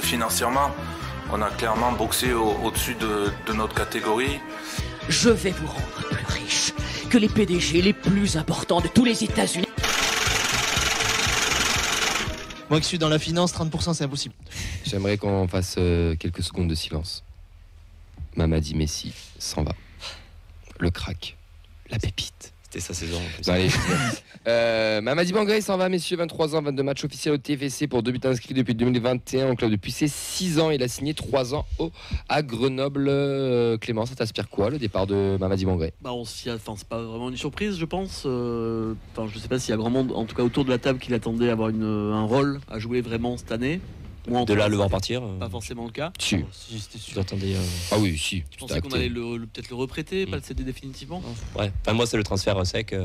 Financièrement, on a clairement boxé au-dessus de notre catégorie. Je vais vous rendre plus riche que les PDG les plus importants de tous les États-Unis. Moi qui suis dans la finance, 30% c'est impossible. J'aimerais qu'on fasse quelques secondes de silence. Mamadi Messi s'en va. Le crack. La pépite. C'était sa saison. En plus. Non, allez, Mamadi Bangré s'en va, messieurs. 23 ans, 22 matchs officiels au TFC pour 2 buts inscrits depuis 2021 au club depuis ses 6 ans. Il a signé 3 ans à Grenoble. Clément, ça t'inspire quoi le départ de Mamadi Bangré? C'est pas vraiment une surprise, je pense. Je sais pas s'il y a grand monde, en tout cas autour de la table, qui l'attendait à avoir un rôle à jouer vraiment cette année. De là, le voir partir. Pas forcément le cas. Si. Vous attendez. Ah oui, si. Je pensais qu'on allait peut-être le reprêter, pas le céder définitivement. Ouais. Enfin, moi, c'est le transfert sec.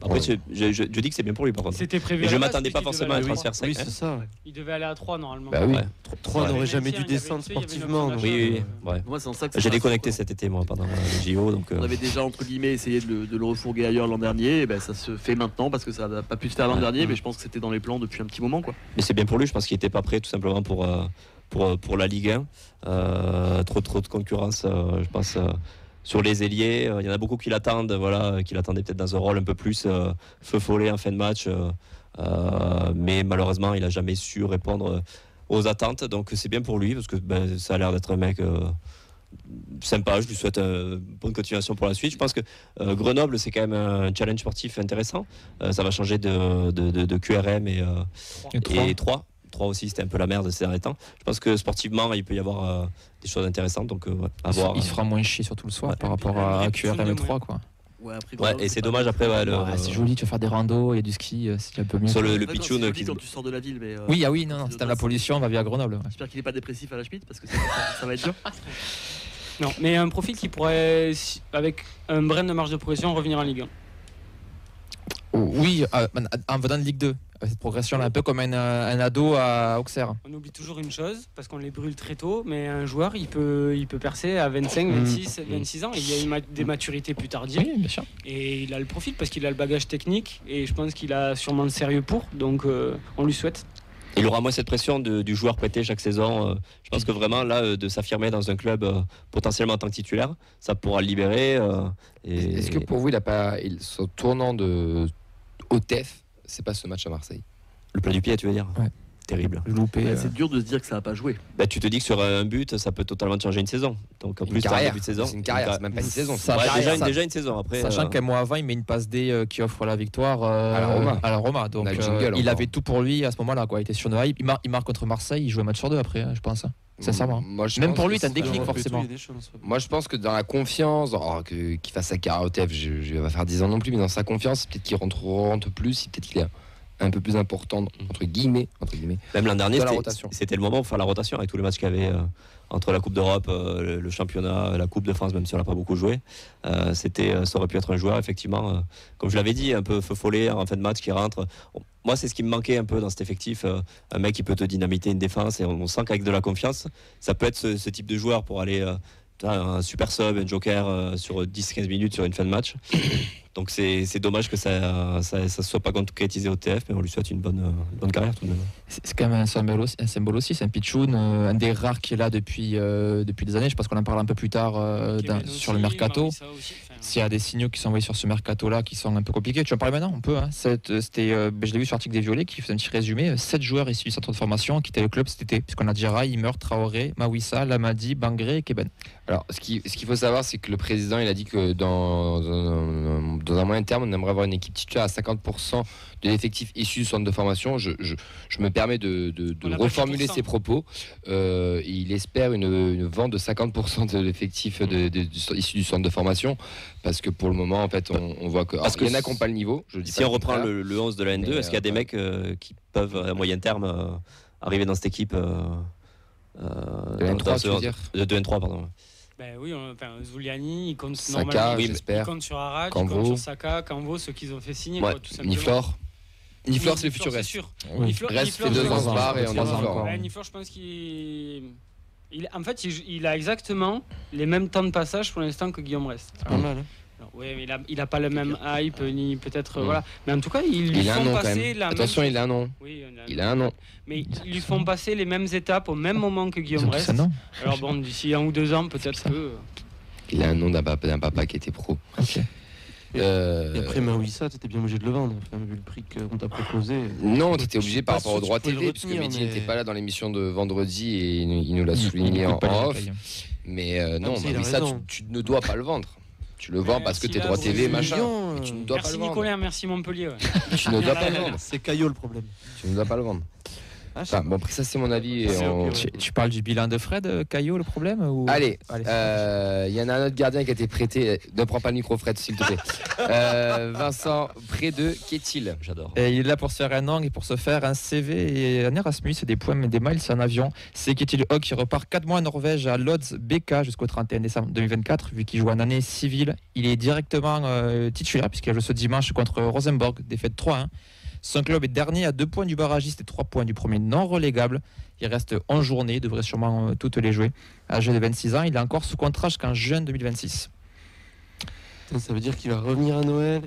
Après, je dis que c'est bien pour lui, par contre. C'était prévu. Et je m'attendais pas forcément à un transfert sec. Oui, c'est ça. Il devait aller à 3 normalement. Bah oui. 3 n'aurait jamais dû descendre sportivement. Oui. Ouais. Moi, c'est en ça que J'ai déconnecté cet été, moi, pendant les JO. Donc, on avait déjà, entre guillemets, essayé de le refourguer ailleurs l'an dernier. Et ben, ça se fait maintenant parce que ça n'a pas pu se faire l'an dernier. Mais je pense que c'était dans les plans depuis un petit moment, quoi. Mais c'est bien pour lui. Je pense qu'il n'était pas prêt, tout simplement, pour la Ligue 1. Trop de concurrence, je pense, sur les ailiers. Il y en a beaucoup qui l'attendent, qui l'attendaient peut-être dans un rôle un peu plus feu follet en fin de match. Mais malheureusement, il n'a jamais su répondre aux attentes. Donc c'est bien pour lui, parce que ça a l'air d'être un mec sympa. Je lui souhaite une bonne continuation pour la suite. Je pense que Grenoble, c'est quand même un challenge sportif intéressant. Ça va changer de QRM et 3. 3 aussi, c'était un peu la merde ces derniers temps. Je pense que sportivement, il peut y avoir des choses intéressantes. Donc, à voir. Il se fera moins chier surtout le soir par rapport à QRM 3, quoi. Et c'est dommage après. C'est joli, tu vas faire des randos, il y a du ski, c'est un peu mieux. Sur le pitchoun qui quand tu sors de la ville. Mais, oui, non, c'est la pollution, on va via Grenoble. J'espère qu'il n'est pas dépressif à la Schmitt parce que ça va être dur. Non, mais un profil qui pourrait, avec un brin de marge de progression, revenir en Ligue 1. Oui, en venant de Ligue 2. Cette progression là, un peu comme un ado à Auxerre. On oublie toujours une chose, parce qu'on les brûle très tôt, mais un joueur, il peut percer à 25, 26, 26 ans. Il y a des maturités plus tardives. Oui, bien sûr. Et il a le profil, parce qu'il a le bagage technique, et je pense qu'il a sûrement le sérieux pour, donc on lui souhaite. Il aura moins cette pression du joueur prêté chaque saison. Je pense que vraiment, là, de s'affirmer dans un club potentiellement en tant que titulaire, ça pourra le libérer. Est-ce que pour vous, ce tournant au TEF, c'est pas ce match à Marseille? Le plat du pied, tu veux dire? Ouais. Terrible. Loupé. C'est dur de se dire que ça n'a pas joué. Tu te dis que sur un but, ça peut totalement changer une saison. Donc en plus, carrière. Un début de saison. C'est une carrière, c'est même pas une saison. Déjà une saison après. Sachant qu'un mois avant, il met une passe D qui offre la victoire à la Roma. Donc il avait tout pour lui à ce moment-là, quoi. Il était sur une hype. Il marque contre Marseille, il joue un match sur 2 après, je pense. Sincèrement. Même pour lui, t'as un déclic forcément. Moi, je pense que dans la confiance, qu'il fasse sa carrière au TEF, je vais pas faire 10 ans non plus, mais dans sa confiance, peut-être qu'il rentre plus, peut-être qu'il est un peu plus important entre guillemets. Même l'an dernier, c'était le moment pour faire la rotation avec tous les matchs qu'il y avait entre la Coupe d'Europe, le championnat, la Coupe de France, même si on n'a pas beaucoup joué. Ça aurait pu être un joueur, effectivement, comme je l'avais dit, un peu feu follet en fin de match qui rentre. Moi, c'est ce qui me manquait un peu dans cet effectif. Un mec qui peut te dynamiter une défense, et on sent qu'avec de la confiance, ça peut être ce type de joueur pour aller un super sub, un joker sur 10-15 minutes sur une fin de match. Donc c'est dommage que ça soit pas concrétisé au TF, mais on lui souhaite une bonne carrière tout de même. C'est quand même un symbole aussi, c'est un pitchoun, un des rares qui est là depuis des années. Je pense qu'on en parle un peu plus tard sur le mercato. S'il y a des signaux qui sont envoyés sur ce mercato-là qui sont un peu compliqués, tu en parles maintenant, on peut. Hein. Je l'ai vu sur l'article des Violets qui fait un petit résumé. 7 joueurs issus du centre de formation qui étaient le club cet été, puisqu'on a Djira, Imer, Traoré, Mawissa, Lamadi, Bangré et Keben. Alors, ce qu'il faut savoir, c'est que le président, il a dit que dans un moyen terme, on aimerait avoir une équipe titulaire à 50% de l'effectif issu du centre de formation. Je me permets de reformuler ses propos. Il espère une vente de 50% de l'effectif issu du centre de formation, parce que pour le moment, en fait, on voit que... Il y en a qui n'ont pas le niveau. Si on reprend le 11 de la N2, est-ce qu'il y a des mecs qui peuvent, à moyen terme, arriver dans cette équipe de N3, tu veux dire de N3, pardon. Oui, Zuliani, il compte Saka, il compte sur Arad, il compte sur Saka, Kanvo, ceux qu'ils ont fait signer. Ouais, tout simplement. Niflor, c'est le futur reste. Reste fait 2 ans bar et on en encore. Niflor, je pense qu'il... En fait, il a exactement les mêmes temps de passage pour l'instant que Guillaume Reste. C'est pas mal. Oui, mais il a pas le même hype, ni peut-être. Voilà. Mais en tout cas, ils lui font passer la Attention, il a un nom. Oui, il a un nom. Mais ils lui font passer les mêmes étapes au même moment que Guillaume Rest. Alors bon, d'ici 1 ou 2 ans, peut-être que. Il a un nom d'un papa qui était pro. Ok. Et après Maouissa, t'étais bien obligé de le vendre, vu le prix qu'on t'a proposé. Non, t'étais obligé par rapport au droit TV, parce que Mehdi n'était pas là dans l'émission de vendredi et il nous l'a souligné en off. Mais non, Maouissa, tu ne dois pas le vendre. Tu le vends parce que t'es droit TV, machin. Mais tu ne dois pas le vendre. Merci Nicolas, merci Montpellier. Tu ne dois pas le vendre. C'est Caillot le problème. Tu ne dois pas le vendre. Bon, après ça c'est mon avis. Tu parles du bilan de Fred, Caillot, le problème ou... Allez, il y en a un autre gardien qui a été prêté. Ne prends pas le micro, Fred, s'il te plaît. Vincent, près de qu'est-il? J'adore. Il est là pour se faire un an et pour se faire un CV et un Erasmus, des points, mais des miles, c'est un avion. C'est Ketil Hogg qui repart 4 mois en Norvège à Lodz BK jusqu'au 31 décembre 2024, vu qu'il joue en année civile. Il est directement titulaire puisqu'il a joué ce dimanche contre Rosenborg, défaite 3-1. Son club est dernier à 2 points du barragiste et 3 points du premier non relégable. Il reste 11 journées, il devrait sûrement toutes les jouer. Âgé de 26 ans, il est encore sous contrat jusqu'en juin 2026. Ça veut dire qu'il va revenir à Noël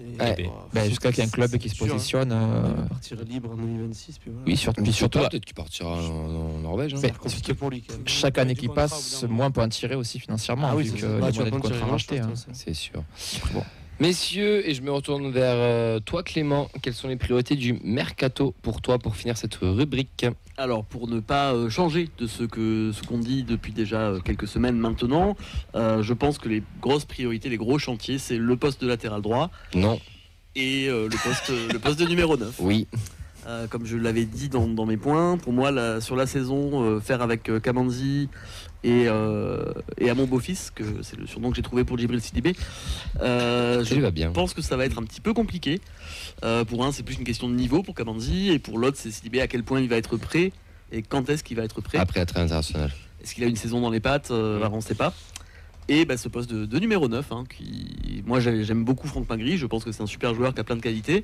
jusqu'à qu'il y ait un club qui se positionne. Il va partir libre en 2026. Puis voilà. Oui, surtout peut-être qu'il partira en Norvège. C'est compliqué pour lui. Chaque année qui passe, moins on peut en tirer aussi financièrement. Vu qu'il y a moyen de contrats rachetés. C'est sûr. Bon. Messieurs, et je me retourne vers toi Clément, quelles sont les priorités du mercato pour toi pour finir cette rubrique? Alors pour ne pas changer de ce qu'on dit depuis déjà quelques semaines maintenant, je pense que les grosses priorités, les gros chantiers, c'est le poste de latéral droit. Non. Et le poste de numéro 9. Oui. Comme je l'avais dit dans mes points, pour moi sur la saison, faire avec Kamanzi et à mon beau-fils, que c'est le surnom que j'ai trouvé pour Djibril Sidibé, je pense que ça va être un petit peu compliqué. Pour un, c'est plus une question de niveau pour Kamanzi, et pour l'autre, c'est Sidibé à quel point il va être prêt et quand est-ce qu'il va être prêt. Après être international. Est-ce qu'il a une saison dans les pattes? On ne sait pas. Et ce poste de numéro 9, moi j'aime beaucoup Franck Magri, je pense que c'est un super joueur qui a plein de qualités.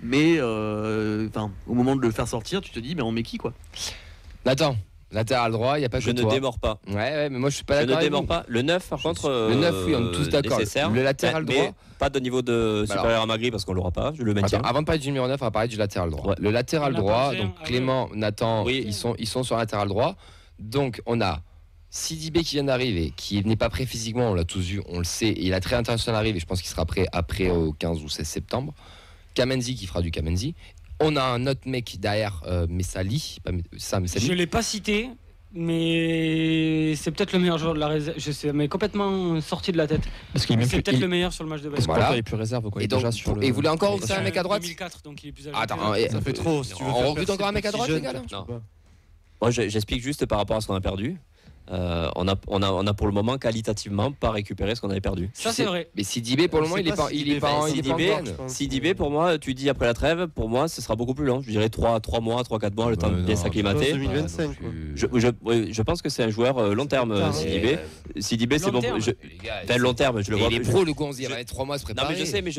Mais au moment de le faire sortir, tu te dis, mais on met qui quoi? Nathan, latéral droit, il n'y a pas que toi. Je ne démords pas. Ouais, mais moi je suis pas d'accord. Je ne démords pas. Le 9, par contre. Le 9, oui, on est tous d'accord. Le latéral droit. Mais pas de niveau de supérieur à Magri parce qu'on l'aura pas. Je le maintiens. Avant de parler du numéro 9, on va parler du latéral droit. Ouais. Le latéral droit, donc Clément, Nathan, ils sont sur le latéral droit. Donc on a Sidibé qui vient d'arriver, qui n'est pas prêt physiquement, on l'a tous vu, on le sait. Et il a très international arrivé, je pense qu'il sera prêt après au 15 ou 16 septembre. Kamenzi qui fera du Kamenzi. On a un autre mec derrière, Messali. Je ne l'ai pas cité, mais c'est peut-être le meilleur joueur de la réserve. Je sais, mais complètement sorti de la tête. Parce qu'il c'est peut-être le meilleur sur le match de basket. Voilà. Il est plus réserve. Quoi. Et donc, vous voulez encore un mec à droite? 2004, donc il est plus âgé. Attends, ça fait trop. Si tu veux on recrute encore un mec à droite, les gars? Moi, j'explique juste par rapport à ce qu'on a perdu. On a pour le moment qualitativement pas récupéré ce qu'on avait perdu. Ça c'est vrai. Mais Sidibé pour le moment il est pas Sidibé pour moi, tu dis après la trêve, pour moi ce sera beaucoup plus long. Je dirais 3 mois, 3-4 mois, le temps de bien s'acclimater. 2025. Je pense que c'est un joueur long terme. Sidibé c'est bon. Long terme, je le vois. Il est pro le Gonzi, il va 3 mois à se préparer. Non mais je sais, mais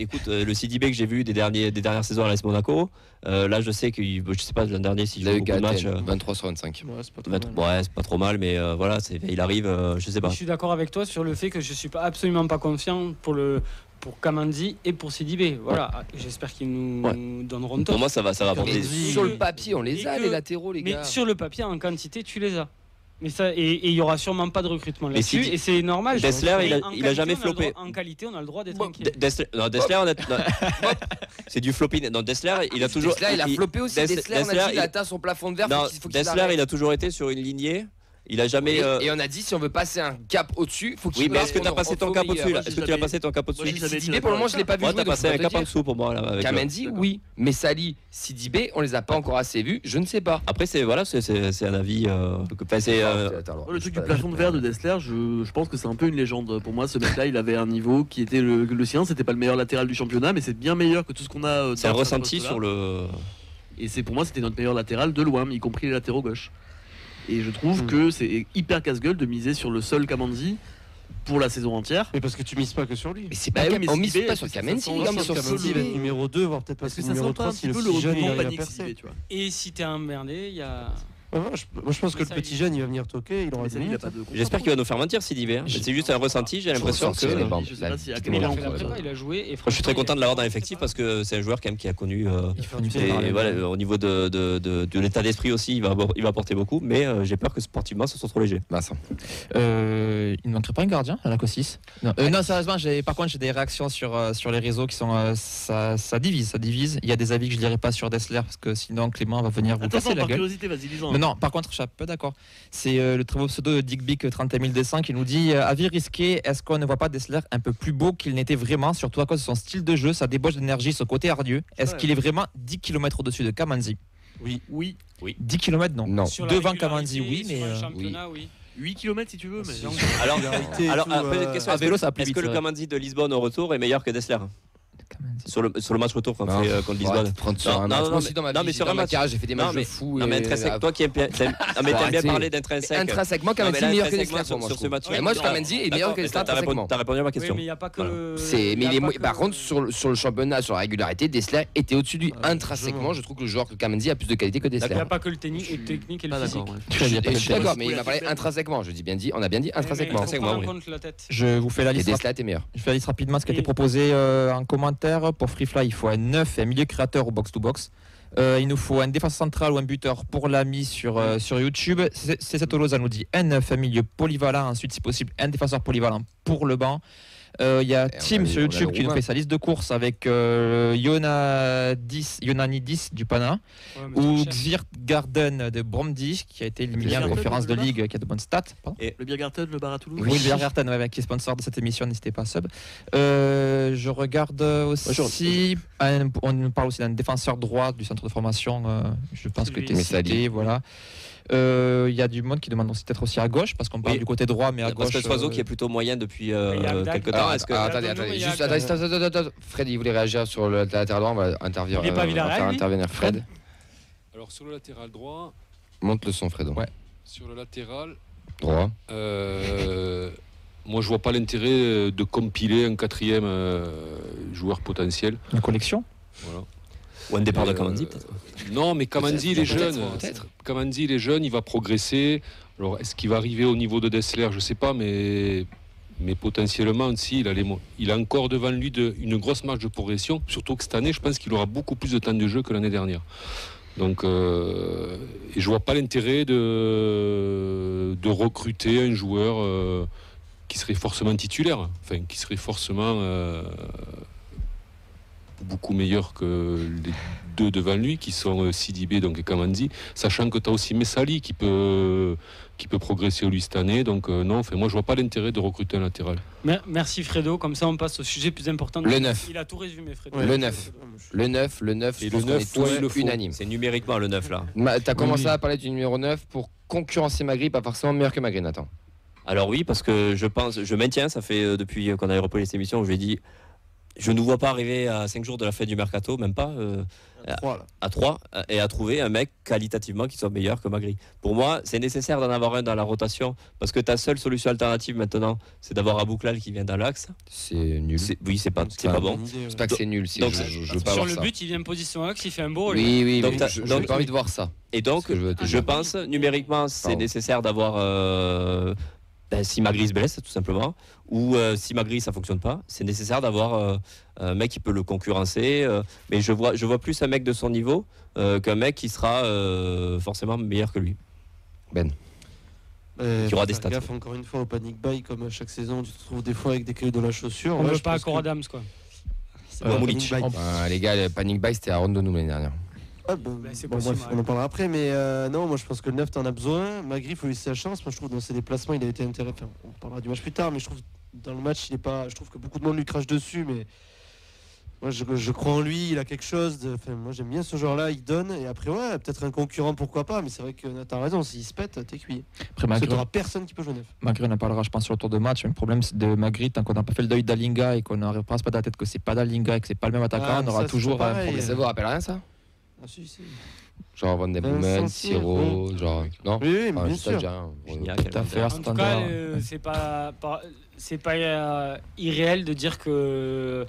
écoute, le Sidibé que j'ai vu des dernières saisons à l'AS Monaco, là je sais que je sais pas l'an dernier s'il joue beaucoup de matchs. 23 sur 25. Ouais, c'est pas trop mal, mais voilà, il arrive, je sais pas. Je suis d'accord avec toi sur le fait que je suis absolument pas confiant pour Kamandi et pour Sidibé. Voilà, j'espère qu'ils nous donneront tort. Pour moi, ça va porter. Sur le papier, on les a les latéraux, les gars. Mais sur le papier, en quantité, tu les as. Mais ça, et il y aura sûrement pas de recrutement là-dessus, et c'est normal. Dessler, il a jamais flopé. En qualité, on a le droit d'être inquiet. Dessler, c'est du flopping. Non, Dessler, il a toujours. Dessler, il a floppé aussi. Dessler, on a dit qu'il a atteint son plafond de verre. Dessler, il a toujours été sur une lignée. Il a jamais. Et on a dit si on veut passer un cap au-dessus, faut qu'il. Oui, mais est-ce que tu as passé ton cap au-dessus là? Est-ce que tu as passé ton cap au-dessus? Sidibé pour le moment je l'ai pas vu. Moi, tu as passé un cap en dessous pour moi là. Kamenzi, oui, mais Sali, Sidibé, on les a pas encore assez vus. Je ne sais pas. Après c'est un avis. Le truc du plafond de verre de Dessler, je pense que c'est un peu une légende. Pour moi, ce mec-là, il avait un niveau qui était le sien. C'était pas le meilleur latéral du championnat, mais c'est bien meilleur que tout ce qu'on a. C'est un ressenti sur le. Et pour moi, c'était notre meilleur latéral de loin, y compris les latéraux gauche. Et je trouve que c'est hyper casse-gueule de miser sur le seul Kamanzi pour la saison entière. Mais parce que tu mises pas que sur lui. Mais c'est pas on mise pas sur Kamanzi, on mise sur Kamanzi numéro 2, voire peut-être pas parce que ça numéro 3 si le jeune il arrive à percer. Et si t'es emmerdé, il y a Moi, je pense que le petit jeune, il va venir toquer. Il aura Mais des ça, il a minutes. pas de J'espère qu'il va nous faire mentir Sidibé. C'est juste un ressenti, j'ai l'impression que. Je sais pas si à quel Mais il a moment fait la on prépa, fera il a joué. Et Je suis très content de l'avoir dans l'effectif parce que c'est un joueur quand même qui a connu. Et voilà, au niveau de l'état d'esprit aussi, il va apporter beaucoup. Mais j'ai peur que sportivement, ce soit trop léger. Vincent. Il ne manquerait pas un gardien à la COSIS. Non, sérieusement, par contre, j'ai des réactions sur les réseaux qui sont. Ça divise. Il y a des avis que je ne lirai pas sur Dessler parce que sinon Clément va venir vous casser la par gueule. curiosité, vas-y, dis-en. Non, par contre, je suis un peu d'accord. C'est le très beau pseudo de Dickbick 30200 qui nous dit avis risqué, est-ce qu'on ne voit pas Dessler un peu plus beau qu'il n'était vraiment, surtout à cause de son style de jeu, sa débauche d'énergie, ce côté hardieux. Est-ce qu'il est vraiment 10 km au-dessus de Kamanzi? Oui. 10 km, non. Sur la Devant régularité, Kamanzi, oui, mais. sur un championnat, oui. 8 km si tu veux. Mais... Alors, petite question, à vélo, ça va plus est-ce que vite, le ouais. Kamanzi de Lisbonne au retour est meilleur que Dessler sur le match retour qu'on Non. fait contre Lisbonne? Prendre sur un match. Moi aussi, dans ma vie, sur dans un ma match. carrière, j'ai fait des matchs de fou. Non, mais intrinsèque, toi qui aimes bien parler d'intrinsèque. Intrinsèquement, Kamanzi est meilleur que Dessler pour moi. sur ce match. Moi, Kamanzi est meilleur que Dessler intrinsèquement. T'as répondu à ma Oui, question. mais il n'y a pas que. Par contre, sur le championnat, sur la régularité, Dessler était au-dessus du intrinsèquement. Je trouve que le joueur que Kamanzi a plus de qualité que Il n'y Dessler. a pas que le technique et le Pas physique. d'accord. Je suis d'accord, mais il m'a parlé intrinsèquement. On a bien dit intrinsèquement. Il faut prendre en compte la tête. Je vous fais la Et liste. Dessler était meilleur. Je fais la liste rapidement ce qui a été proposé en commentaire. Pour Freefly, il faut un 9 et un milieu créateur au box-to-box. Il nous faut un défenseur central ou un buteur pour l'ami sur YouTube. C'est Tolosa nous dit un 9, un milieu polyvalent. Ensuite, si possible, un défenseur polyvalent pour le banc. Il y a Tim sur YouTube qui nous fait sa liste de courses avec Yonani 10 du Pana ou Xvirt Garden de Bromdy qui a été éliminé en conférence de ligue qui a de bonnes stats. Le Biergarten, le bar à Toulouse. Oui, le Biergarten qui est sponsor de cette émission, n'hésitez pas à sub. Je regarde aussi, on parle aussi d'un défenseur droit du centre de formation, je pense que tu es cité, voilà. Il y a du monde qui demande aussi peut-être aussi à gauche parce qu'on parle du côté droit mais à gauche. Parce que Oiseau qui est plutôt moyen depuis quelques temps. Attendez. Fred, il voulait réagir sur le latéral droit. On va intervenir. Il est pas Villarreal, lui intervenir Fred. Alors sur le latéral droit. Monte le son, Fredo. Ouais. Sur le latéral droit. Moi, je vois pas l'intérêt de compiler un quatrième joueur potentiel. Une collection. Voilà. Ou un départ de Kamanzi peut-être. Non, mais Kamanzi, il est jeune. Kamanzi, il est jeune, il va progresser. Alors, est-ce qu'il va arriver au niveau de Dessler? Je ne sais pas, mais potentiellement aussi, il a encore devant lui une grosse marge de progression. Surtout que cette année, je pense qu'il aura beaucoup plus de temps de jeu que l'année dernière. Donc, et je ne vois pas l'intérêt de recruter un joueur qui serait forcément titulaire, enfin, qui serait forcément beaucoup meilleur que les deux devant lui qui sont Sidibé donc et Kamanzi, sachant que tu as aussi Messali qui peut progresser lui cette année, donc non, moi je vois pas l'intérêt de recruter un latéral. Merci Fredo, comme ça on passe au sujet plus important. Le 9. Il a tout résumé Fredo. Le 9 et le 9 unanime. C'est numériquement le 9 là. Tu as commencé à parler du numéro 9 pour concurrencer Magri, pas forcément meilleur que Magri, Nathan. Alors oui, parce que je maintiens, ça fait depuis qu'on a repris les émissions, je lui ai dit je ne vois pas arriver à 5 jours de la fin du mercato, même pas à 3 et à trouver un mec qualitativement qui soit meilleur que Magri. Pour moi, c'est nécessaire d'en avoir un dans la rotation parce que ta seule solution alternative maintenant, c'est d'avoir Abouklal qui vient dans l'axe. C'est nul. Oui, c'est pas bon. C'est pas que c'est nul. Donc, sur le but, il vient position axe, il fait un beau rôle. Oui, donc j'ai pas envie de voir ça. Et donc, je pense, numériquement, c'est nécessaire d'avoir... si Magri se blesse tout simplement, ou si Magri ça fonctionne pas, c'est nécessaire d'avoir un mec qui peut le concurrencer, mais je vois plus un mec de son niveau qu'un mec qui sera forcément meilleur que lui. Qui aura des stats. Gaffe encore une fois au panic buy, comme à chaque saison tu te trouves des fois avec des cailloux de la chaussure. On ne veut pas à Coradams quoi. Les gars, le panic buy c'était à Rondonou l'année dernière. Bref, on en parlera après, mais non, moi je pense que le 9 t'en as besoin. Magri, il faut lui laisser la chance. Moi je trouve dans ses déplacements, il a été intéressant. On parlera du match plus tard, mais je trouve dans le match, il est pas. Je trouve que beaucoup de monde lui crache dessus, mais moi je crois en lui, il a quelque chose. Moi j'aime bien ce genre-là, il donne, et après, ouais, peut-être un concurrent, pourquoi pas, mais c'est vrai que t'as raison, s'il se pète, t'es cuit. Après, Parce que t'auras personne qui peut jouer 9. Magri, on en parlera, je pense, sur le tour de match. Le problème de Magri, tant qu'on n'a pas fait le deuil d'Alinga et qu'on n'arrive pas à se mettre à la tête que c'est pas d'Alinga et que c'est pas le même attaquant, on aura toujours un problème. Ça vous rappelle rien ça? Ah, si. Genre Van de Boomen, Siro, genre. Non? Oui, mais bien sûr. Tout à fait, en tout cas, c'est pas irréel de dire que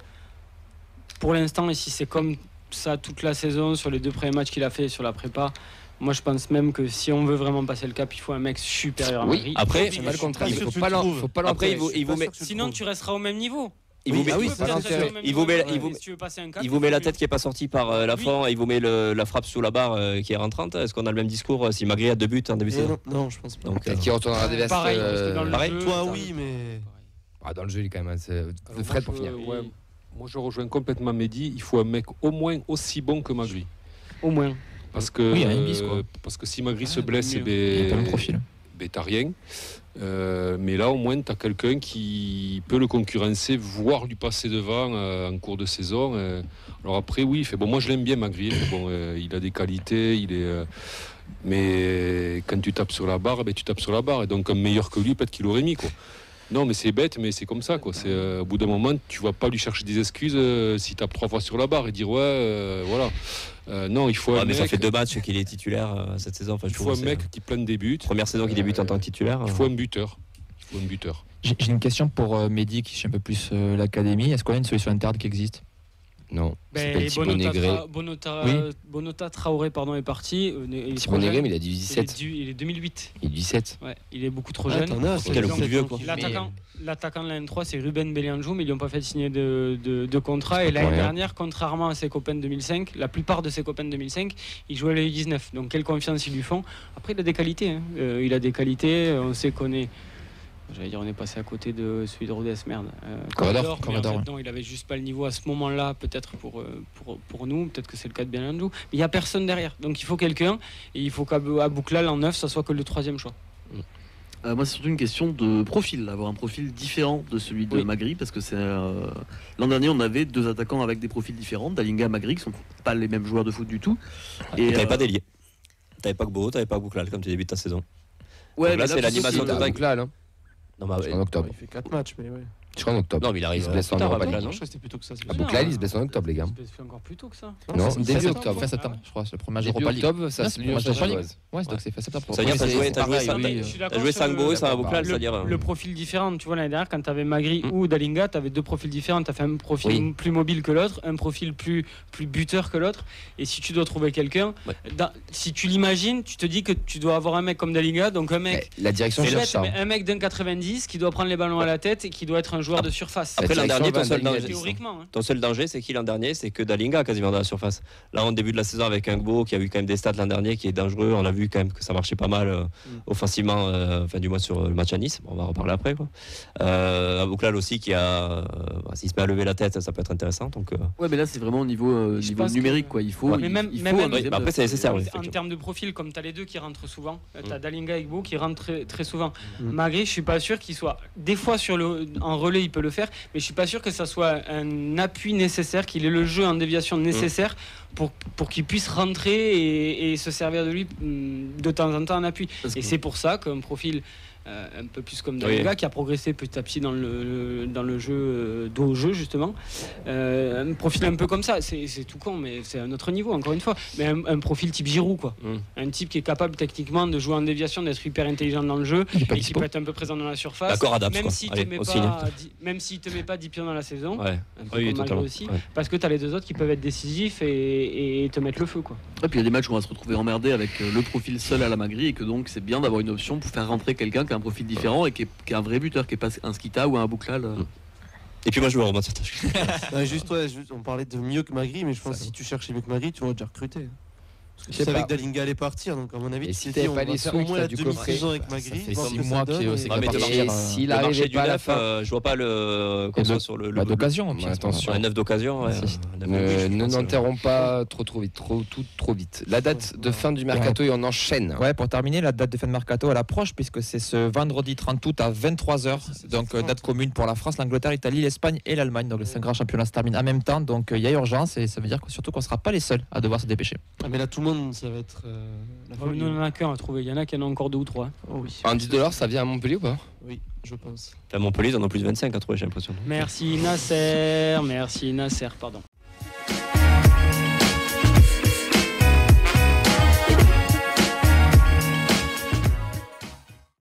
pour l'instant, et si c'est comme ça toute la saison, sur les 2 premiers matchs qu'il a fait sur la prépa, Moi, je pense même que si on veut vraiment passer le cap, il faut un mec supérieur à Magri. Après, c'est pas le contraire. Il faut pas après, sinon, tu resteras au même niveau. Il vous met la tête qui est pas sortie par Lafont, il vous met la frappe sous la barre qui est rentrante. Est-ce qu'on a le même discours si Magri a 2 buts en début de saison? Non, je pense pas. Donc qui retournera des vestes. Pareil, parce que dans le jeu, toi oui, mais dans le jeu il est quand même Fred pour finir. Moi je rejoins complètement Mehdi, il faut un mec au moins aussi bon que Magri. Au moins. Parce que parce que si Magri se blesse, t'as rien. Mais là, au moins, tu as quelqu'un qui peut le concurrencer, voire lui passer devant en cours de saison. Alors après, oui, moi je l'aime bien, Magri. Il a des qualités, mais quand tu tapes sur la barre, tu tapes sur la barre. Et donc, un meilleur que lui, peut-être qu'il aurait mis, quoi. Non, mais c'est bête, mais c'est comme ça, quoi. Au bout d'un moment, tu vas pas lui chercher des excuses s'il tape 3 fois sur la barre et dire voilà. Non, il faut un mec. Ça fait 2 matchs qu'il est titulaire cette saison. Il faut un mec qui plante des buts. Première saison qu'il débute en tant que titulaire. Il faut un buteur. J'ai une question pour Mehdi qui suit un peu plus l'académie. Est-ce qu'on a une solution interne qui existe? Non. Bonota Traoré est parti. Thibaut Négré, mais il a 17. Il est 2008. Il est 17. Ouais, il est beaucoup trop jeune. C'est le plus vieux, quoi. L'attaquant de la M3, c'est Ruben Bellianjou, mais ils n'ont pas fait signer de contrat. Et l'année dernière, contrairement à ses copains de 2005, la plupart de ses copains de 2005, ils jouaient à la U19. Donc quelle confiance ils lui font. Après, il a des qualités. Il a des qualités. On sait qu'on est... J'allais dire, on est passé à côté de celui de Rodez, merde. Corredor. Non, il avait juste pas le niveau à ce moment-là, peut-être pour nous. Peut-être que c'est le cas de Bellianjou. Mais il n'y a personne derrière. Donc il faut quelqu'un. Et il faut qu'à Bouklal, en 9, ça soit que le 3e choix. Moi, c'est surtout une question de profil, avoir un profil différent de celui de Magri, parce que l'an dernier, on avait 2 attaquants avec des profils différents, Dalinga et Magri, qui sont pas les mêmes joueurs de foot du tout. Et t'avais pas d'ailier. T'avais pas Gbo, t'avais pas Bouklal comme tu débutes ta saison. Ouais, donc là, c'est l'animation de Bouklal. Non, en octobre. Il fait 4 matchs, mais ouais. Je crois en octobre. Non, mais il arrive se blesse en Europe. Non, je crois que c'était plutôt que ça. Bouklal, il se blesse en octobre, les gars. Il se fait encore plus tôt que ça. Non, début octobre. Fin septembre, je crois. C'est le premier match début octobre, ça se lie. Ouais, donc c'est fin septembre. Ça veut dire que t'as joué Sangbo et ça va Bouklal, c'est-à-dire. Le profil différent, tu vois, l'année dernière, quand t'avais Magri ou Dalinga, t'avais 2 profils différents. T'as fait un profil plus mobile que l'autre, un profil plus buteur que l'autre. Et si tu dois trouver quelqu'un, si tu l'imagines, tu te dis que tu dois avoir un mec comme Dalinga, donc un mec. La direction cherche ça. Un mec d'un 90 qui doit prendre les ballons à la tête et qui doit être un joueur de surface. Après l'an dernier, théoriquement. Ton seul danger, c'est qui l'an dernier? C'est que Dalinga quasiment dans la surface. Là, en début de la saison, avec un Gbo qui a eu quand même des stats l'an dernier, qui est dangereux, on a vu quand même que ça marchait pas mal offensivement, enfin du moins sur le match à Nice. Bon, on va reparler après. Bouklal aussi qui a, s'il se met à lever la tête, ça peut être intéressant. Donc, ouais, mais là c'est vraiment au niveau numérique, quoi. Il faut. Après, c'est nécessaire. En termes de profil, comme tu as les deux qui rentrent souvent, tu as Dalinga et Gbo qui rentrent très, très souvent. Magri, je suis pas sûr qu'il soit. Des fois en relais, il peut le faire, mais je suis pas sûr que ça soit un appui nécessaire, qu'il ait le jeu en déviation nécessaire pour qu'il puisse rentrer et se servir de lui de temps en temps en appui. Et c'est pour ça qu'un profil un peu plus comme Dalinga qui a progressé petit à petit dans le jeu dos au jeu justement, un profil un peu comme ça, c'est tout con, mais c'est un autre niveau encore une fois, mais un profil type Giroud, quoi. Un type qui est capable techniquement de jouer en déviation, d'être hyper intelligent dans le jeu et qui peut être un peu présent dans la surface. D'accord, adapte, même s'il te met pas 10 pions dans la saison, aussi, parce que tu as les 2 autres qui peuvent être décisifs et te mettre le feu, quoi. Et puis il y a des matchs où on va se retrouver emmerdé avec le profil seul à la Magri, et que donc c'est bien d'avoir une option pour faire rentrer quelqu'un qui a un profil différent et qui est un vrai buteur, qui est pas un Skita ou un Bouklal. Et puis moi je veux remonter juste, on parlait de mieux que Magri, mais je pense que si tu cherchais mieux que Magri, tu aurais déjà recruté. Parce que tu savais que Dalinga allait partir, donc à mon avis, tu t'es dit, on va faire au moins la demi-saison avec Magri. Ça fait 6 mois qu'il est partir. S'il arrivait pas à la fin, je vois pas le sur le d'occasion. Attention, un 9 d'occasion. Ne n'enterrons pas trop vite, trop vite. La date de fin du mercato et on enchaîne. Ouais, pour terminer, la date de fin de mercato elle approche puisque c'est ce vendredi 30 août à 23h. Donc date commune pour la France, l'Angleterre, l'Italie, l'Espagne et l'Allemagne. Donc les 5 grands championnats se terminent en même temps. Donc il y a urgence et ça veut dire que surtout qu'on sera pas les seuls à devoir se dépêcher. Mais là tout le monde, ça va être nous on en a qu'un à trouver, il y en a qui en ont encore 2 ou 3. Un $10, ça vient à Montpellier ou pas? Oui, je pense. À Montpellier, ils en ont plus de 25 à trouver, j'ai l'impression. Merci Nasser, pardon.